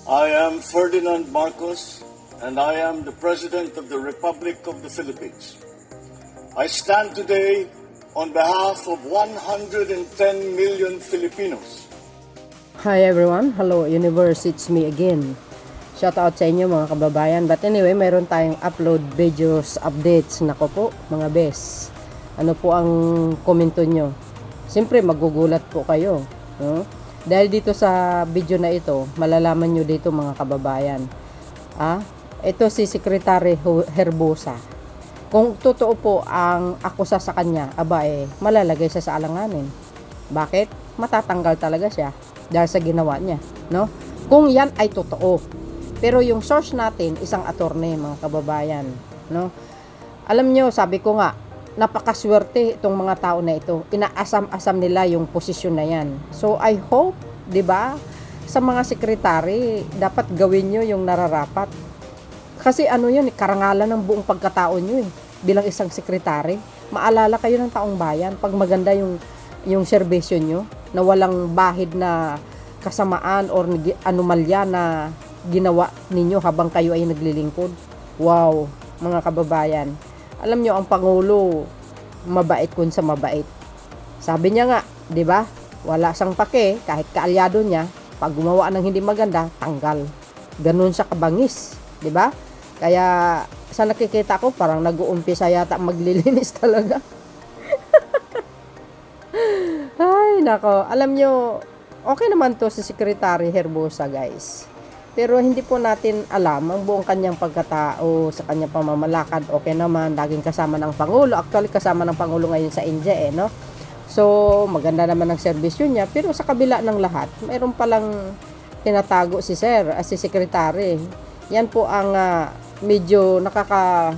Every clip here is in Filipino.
I am Ferdinand Marcos, and I am the President of the Republic of the Philippines. I stand today on behalf of 110 million Filipinos. Hi everyone, hello universe, it's me again. Shout out sa inyo mga kababayan. But anyway, mayroon tayong upload videos, updates. Nako po mga bes, ano po ang komento nyo? Siyempre magugulat po kayo, no? Dahil dito sa video na ito, malalaman nyo dito mga kababayan. Ito si Secretary Herbosa. Kung totoo po ang akusa sa kanya, malalagay siya sa alanganin. Bakit? Matatanggal talaga siya dahil sa ginawa niya, no? Kung yan ay totoo. Pero yung source natin, isang attorney mga kababayan, no? Alam nyo, sabi ko nga, napakaswerte itong mga tao na ito. Inaasam-asam nila yung posisyon na yan. So I hope, 'di ba, sa mga sekretary, dapat gawin nyo yung nararapat. Kasi ano yun, karangalan ng buong pagkatao nyo bilang isang sekretary. Maalala kayo ng taong bayan pag maganda yung serbisyo nyo, na walang bahid na kasamaan or anomalya na ginawa ninyo habang kayo ay naglilingkod. Wow, mga kababayan. Alam nyo, ang Pangulo, mabait kun sa mabait. Sabi niya nga, di ba? Wala siyang pake, kahit kaalyado niya, pag gumawa ng hindi maganda, tanggal. Ganun siya kabangis, di ba? Kaya, sa nakikita ko, parang nag-uumpisa yata maglilinis talaga. Ay, nako. Alam nyo, okay naman to si Secretary Herbosa, guys. Pero hindi po natin alam ang buong kanyang pagkatao, sa kanyang pamamalakad. Okay naman, laging kasama ng Pangulo. Actually, kasama ng Pangulo ngayon sa India, no? So, maganda naman ang serbisyo niya. Pero sa kabila ng lahat, mayroon palang tinatago si Sir, si Secretary. Yan po ang medyo nakakasyak,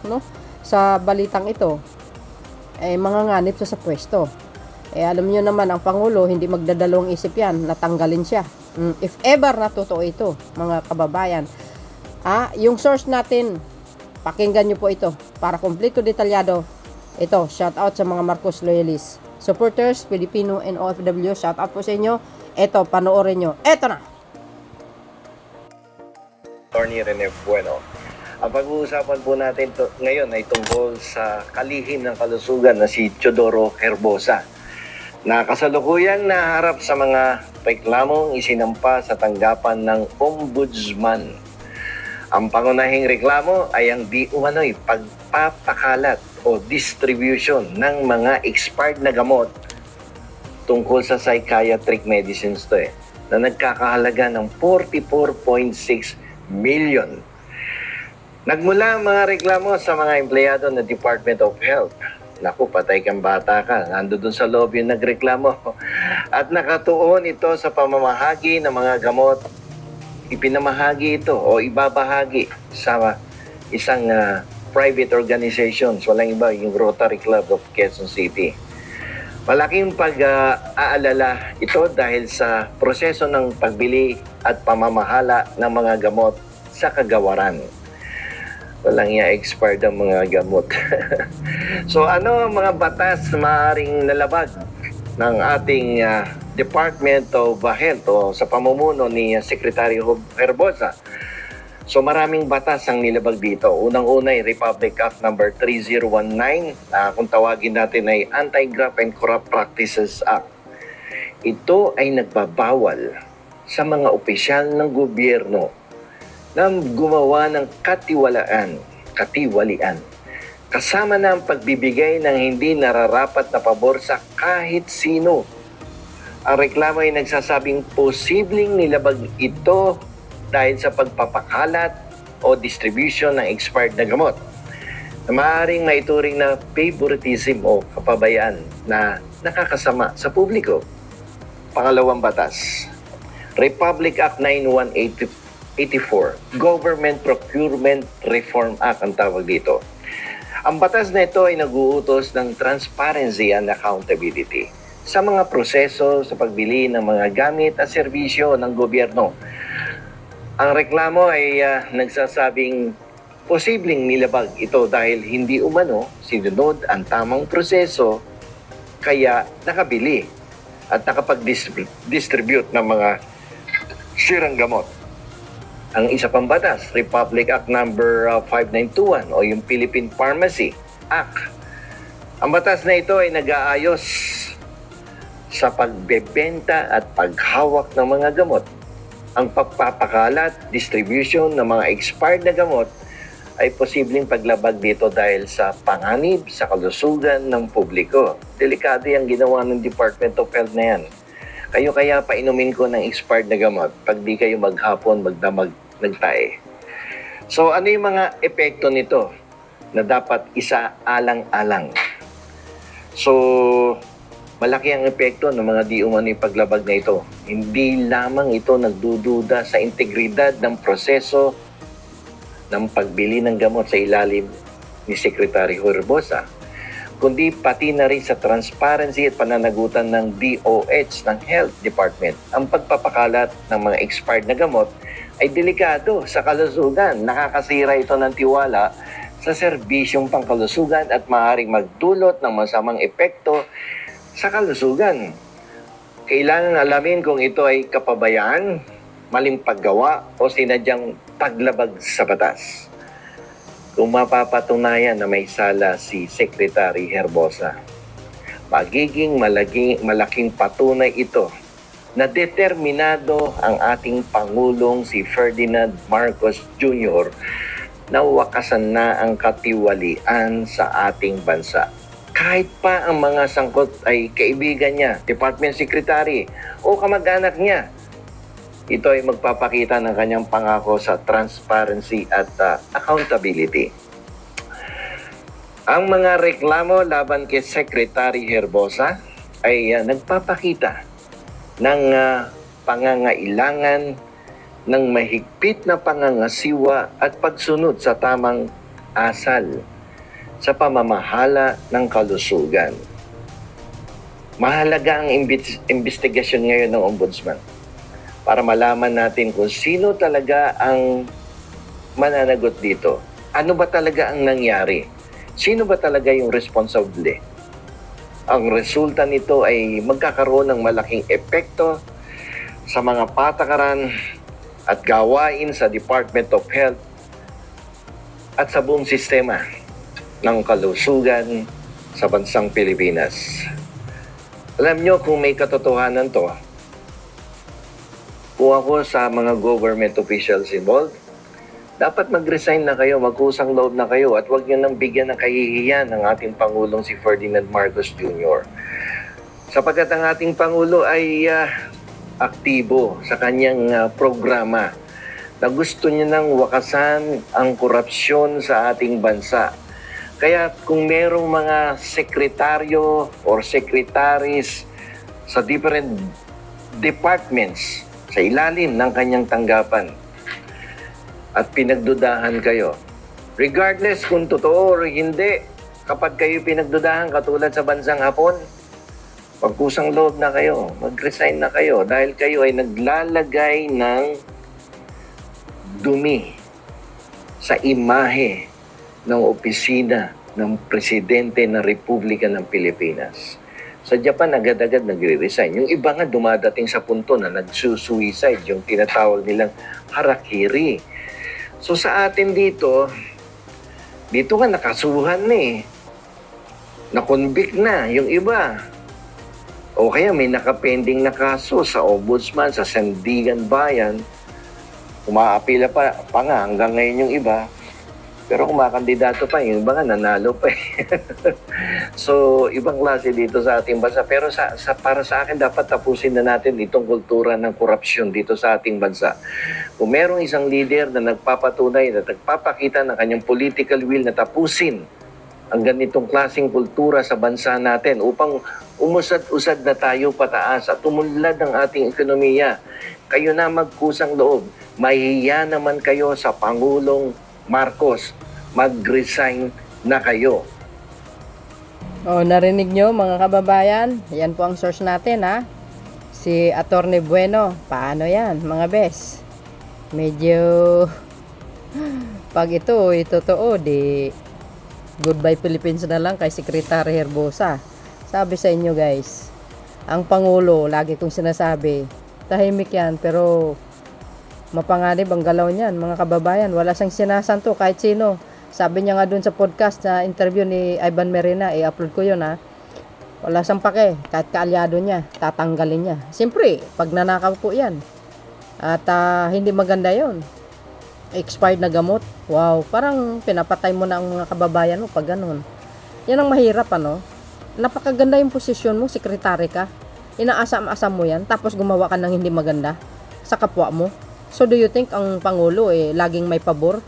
no? Sa balitang ito. Manganganib siya sa pwesto. Alam niyo naman, ang Pangulo, hindi magdadalawang isip yan, natanggalin siya. If ever na totoo ito, mga kababayan. Yung source natin, pakinggan niyo po ito. Para kompleto detalyado, ito, shout out sa mga Marcos loyalists. Supporters, Filipino and OFW, shout out po sa inyo. Ito, panoorin nyo. Ito na! Attorney Rene Bueno. Ang pag-uusapan po natin ngayon ay tungkol sa kalihim ng kalusugan na si Teodoro Herbosa, na kasalukuyang naharap sa mga reklamong isinampa sa tanggapan ng Ombudsman. Ang pangunahing reklamo ay ang di umano'y pagpapakalat o distribution ng mga expired na gamot tungkol sa psychiatric medicines na nagkakahalaga ng 44.6 million. Nagmula ang mga reklamo sa mga empleyado ng Department of Health. Naku, patay kang bata ka. Nando dun sa lobby yung nagreklamo. At nakatuon ito sa pamamahagi ng mga gamot. Ipinamahagi ito o ibabahagi sa isang private organizations. Walang iba, yung Rotary Club of Quezon City. Malaking pag-aalala ito dahil sa proseso ng pagbili at pamamahala ng mga gamot sa kagawaran. Walang expired ang mga gamot. So ano ang mga batas na maaaring nalabag ng ating Department of Health o sa pamumuno ni Secretary Herbosa? So maraming batas ang nilabag dito. Unang-una ay Republic Act number 3019, kung tawagin natin ay Anti-Graft and Corrupt Practices Act. Ito ay nagbabawal sa mga opisyal ng gobyerno na gumawa ng katiwalian, kasama na ang pagbibigay ng hindi nararapat na pabor sa kahit sino. Ang reklamo ay nagsasabing posibleng nilabag ito dahil sa pagpapakalat o distribution ng expired na gamot na maaaring maituring na favoritism o kapabayaan na nakakasama sa publiko. Pangalawang batas, Republic Act 9184, Government Procurement Reform Act ang tawag dito. Ang batas na ito ay nag-uutos ng transparency and accountability sa mga proseso sa pagbili ng mga gamit at serbisyo ng gobyerno. Ang reklamo ay nagsasabing posibleng nilabag ito dahil hindi umano sinunod ang tamang proseso kaya nakabili at nakapag-distribute ng mga sirang gamot. Ang isa pang batas, Republic Act number 5921 o yung Philippine Pharmacy Act. Ang batas na ito ay nag-aayos sa pagbebenta at paghawak ng mga gamot. Ang pagpapakalat, distribution ng mga expired na gamot ay posibleng paglabag dito dahil sa panganib sa kalusugan ng publiko. Delikado yung ginawa ng Department of Health na yan. Kayo kaya painumin ko ng expired na gamot pag di kayo maghapon, magdamag, nagtae. So ano yung mga epekto nito na dapat isaalang-alang? So malaki ang epekto ng mga di umano'y paglabag na ito. Hindi lamang ito nagdududa sa integridad ng proseso ng pagbili ng gamot sa ilalim ni Secretary Herbosa, kundi pati na rin sa transparency at pananagutan ng DOH, ng Health Department. Ang pagpapakalat ng mga expired na gamot ay delikado sa kalusugan. Nakakasira ito ng tiwala sa serbisyong pangkalusugan at maaaring magdulot ng masamang epekto sa kalusugan. Kailangan alamin kung ito ay kapabayaan, maling paggawa o sinadyang paglabag sa batas. Kung mapapatunayan na may sala si Secretary Herbosa, magiging malaking patunay ito na determinado ang ating Pangulong si Ferdinand Marcos Jr. na wakasan na ang katiwalian sa ating bansa. Kahit pa ang mga sangkot ay kaibigan niya, Department Secretary o kamag-anak niya, ito ay magpapakita ng kanyang pangako sa transparency at accountability. Ang mga reklamo laban kay Secretary Herbosa ay nagpapakita ng pangangailangan ng mahigpit na pangangasiwa at pagsunod sa tamang asal sa pamamahala ng kalusugan. Mahalaga ang investigasyon ngayon ng Ombudsman para malaman natin kung sino talaga ang mananagot dito. Ano ba talaga ang nangyari? Sino ba talaga yung responsable? Ang resulta nito ay magkakaroon ng malaking epekto sa mga patakaran at gawain sa Department of Health at sa buong sistema ng kalusugan sa bansang Pilipinas. Alam nyo kung may katotohanan to, kung ako sa mga government officials involved, dapat mag-resign na kayo, magkusang loob na kayo at huwag nyo nang bigyan ng kahihiyan ng ating Pangulong si Ferdinand Marcos Jr. Sapagkat ang ating Pangulo ay aktibo sa kanyang programa na gusto niya nang wakasan ang korupsyon sa ating bansa. Kaya kung merong mga sekretaryo or secretaries sa different departments sa ilalim ng kanyang tanggapan at pinagdudahan kayo, regardless kung totoo o hindi, kapag kayo pinagdudahan katulad sa bansang Hapon, magkusang loob na kayo, mag-resign na kayo dahil kayo ay naglalagay ng dumi sa imahe ng opisina ng Presidente ng Republika ng Pilipinas. Sa Japan, agad-agad nagre-resign. Yung iba nga dumadating sa punto na nagsusuicide, yung tinatawag nilang harakiri. So sa atin dito nga nakasuhan na na-convict na yung iba. O kaya may nakapending na kaso sa Ombudsman, sa Sandigan Bayan. Umaapila pa nga hanggang ngayon yung iba. Pero kumakandidato pa, yung iba nga nanalo pa So, ibang klase dito sa ating bansa. Pero para sa akin, dapat tapusin na natin itong kultura ng korupsyon dito sa ating bansa. Kung merong isang leader na nagpapatunay, na nagpapakita ng kanyang political will na tapusin ang ganitong klaseng kultura sa bansa natin upang umusad-usad na tayo pataas at tumunlad ang ating ekonomiya, kayo na magkusang loob. Mahihiya naman kayo sa Pangulong Marcos, mag-resign na kayo. Narinig nyo mga kababayan? Yan po ang source natin ha. Si Atty. Bueno. Paano yan mga bes? Medyo pag ito totoo, di goodbye Philippines na lang kay Secretary Herbosa. Sabi sa inyo guys, Ang Pangulo, lagi kong sinasabi, tahimik yan, pero mapanganib ang galaw niyan, mga kababayan. Wala siyang sinasanto kahit sino. Sabi niya nga dun sa podcast na interview ni Ivan Merina, i-upload ko yun ha. Wala siyang pake, kahit kaalyado niya, tatanggalin niya. Siyempre, pag nanakaw po yan. At hindi maganda yon. Expired na gamot. Wow, parang pinapatay mo na ang mga kababayan mo pag ganun. Yan ang mahirap, ano? Napakaganda yung posisyon mo, sekretary ka. Inaasam-asam mo yan, tapos gumawa ka ng hindi maganda sa kapwa mo. So do you think ang Pangulo laging may pabor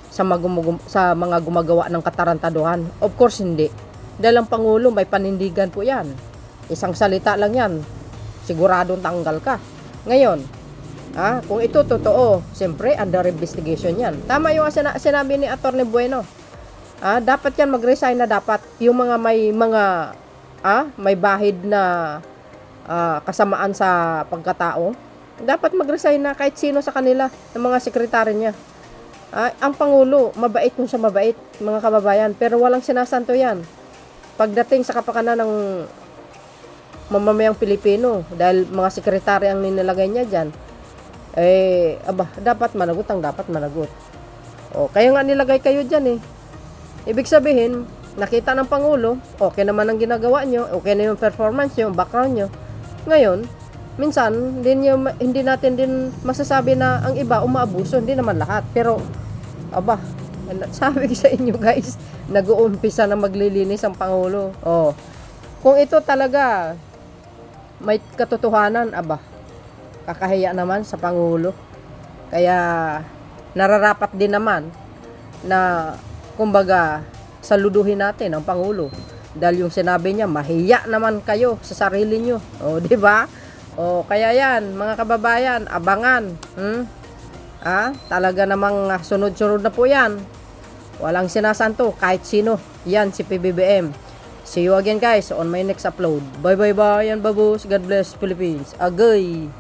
sa mga gumagawa ng katarantaduhan? Of course hindi. Dahil ang Pangulo may panindigan po yan. Isang salita lang yan, siguradong tanggal ka. Ngayon, kung ito totoo, siyempre under investigation yan. Tama yung sinabi ni Atty. Bueno. Dapat yan mag-resign na dapat. Yung mga may bahid na kasamaan sa pagkatao, dapat mag-resign na kahit sino sa kanila, ng mga sekretary niya. Ang Pangulo, mabait kung siya mabait, mga kababayan, pero walang sinasanto yan. Pagdating sa kapakanan ng mamamayang Pilipino, dahil mga sekretary ang ninilagay niya dyan, dapat managot ang dapat managot. Kaya nga nilagay kayo dyan Ibig sabihin, nakita ng Pangulo, okay naman ang ginagawa nyo, okay na yung performance nyo, background nyo. Ngayon, minsan, hindi natin din masasabi na ang iba umaabuso, hindi naman lahat. Pero, sabi ko sa inyo guys, nag-uumpisa na maglilinis ang Pangulo. Kung ito talaga may katotohanan, kakahiya naman sa Pangulo. Kaya, nararapat din naman na kumbaga, saluduhin natin ang Pangulo. Dahil yung sinabi niya, mahiya naman kayo sa sarili nyo. Di ba? Kaya yan, mga kababayan, abangan. Talaga namang sunod-sunod na po yan. Walang sinasanto, kahit sino. Yan, si PBBM. See you again guys on my next upload. Bye bye bye, and babus. God bless Philippines. Agay!